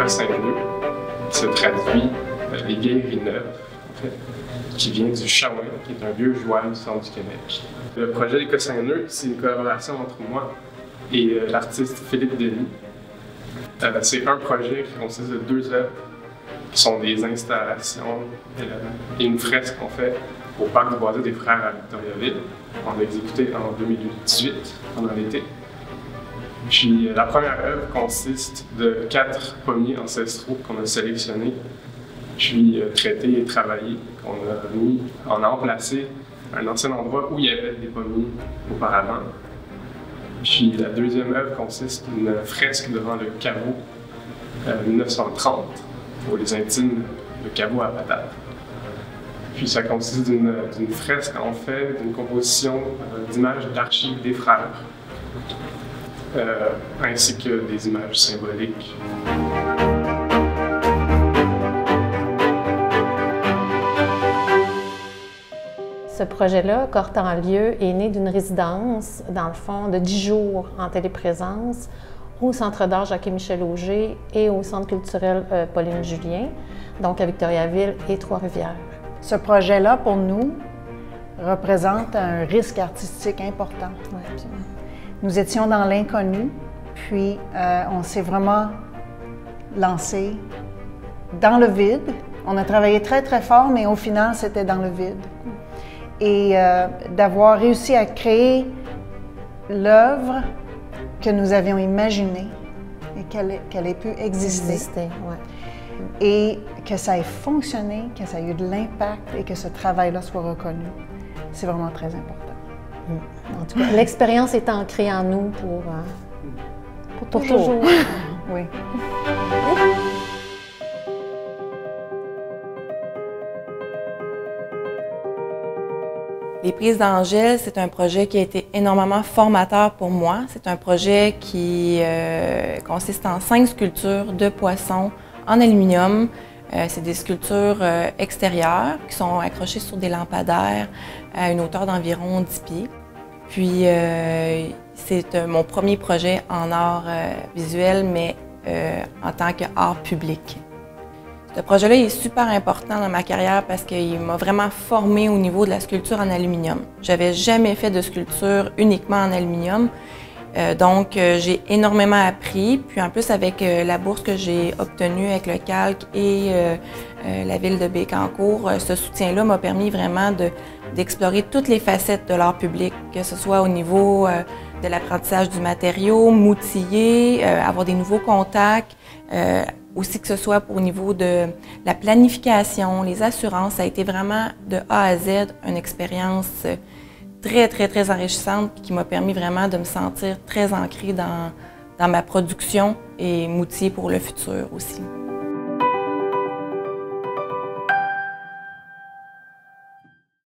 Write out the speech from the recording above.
Cossin-Neu, qui se traduit les vieilleries neuves, en fait, qui vient du Chouin, qui est un vieux joual du centre du Québec. Le projet des Cossin-Neu, c'est une collaboration entre moi et l'artiste Philippe Denis. C'est un projet qui consiste de 2 œuvres, qui sont des installations et une fresque qu'on fait au Parc du Boisé des Frères à Victoriaville. On l'a exécuté en 2018, pendant l'été. Puis la première œuvre consiste de 4 pommiers ancestraux qu'on a sélectionnés, puis traités et travaillés, on a remplacé un ancien endroit où il y avait des pommiers auparavant. Puis la deuxième œuvre consiste d'une fresque devant le caveau 1930, pour les intimes, le caveau à patates. Puis ça consiste d'une fresque, en fait, d'une composition d'images d'archives des frères, ainsi que des images symboliques. Ce projet-là, Corps en lieu, est né d'une résidence, dans le fond, de 10 jours en téléprésence au Centre d'art Jacques-Michel Auger et au Centre culturel Pauline Julien, donc à Victoriaville et Trois-Rivières. Ce projet-là, pour nous, représente un risque artistique important. Oui, absolument. Nous étions dans l'inconnu, puis on s'est vraiment lancé dans le vide. On a travaillé très, très fort, mais au final, c'était dans le vide. Et d'avoir réussi à créer l'œuvre que nous avions imaginée et qu'elle ait pu exister. Ouais. Et que ça ait fonctionné, que ça ait eu de l'impact et que ce travail-là soit reconnu. C'est vraiment très important. En tout cas, l'expérience est ancrée en nous pour toujours. Oui. Les Prises d'Angèle, c'est un projet qui a été énormément formateur pour moi. C'est un projet qui consiste en 5 sculptures de poissons en aluminium. C'est des sculptures extérieures qui sont accrochées sur des lampadaires à une hauteur d'environ 10 pieds. Puis c'est mon premier projet en art visuel, mais en tant qu'art public. Ce projet-là est super important dans ma carrière parce qu'il m'a vraiment formée au niveau de la sculpture en aluminium. J'avais jamais fait de sculpture uniquement en aluminium, donc j'ai énormément appris. Puis en plus, avec la bourse que j'ai obtenue avec le calque et la ville de Bécancour, ce soutien-là m'a permis vraiment d'explorer toutes les facettes de l'art public, que ce soit au niveau de l'apprentissage du matériau, m'outiller, avoir des nouveaux contacts, aussi que ce soit au niveau de la planification, les assurances. Ça a été vraiment de A à Z une expérience très, très, très enrichissante qui m'a permis vraiment de me sentir très ancrée dans ma production et m'outiller pour le futur aussi.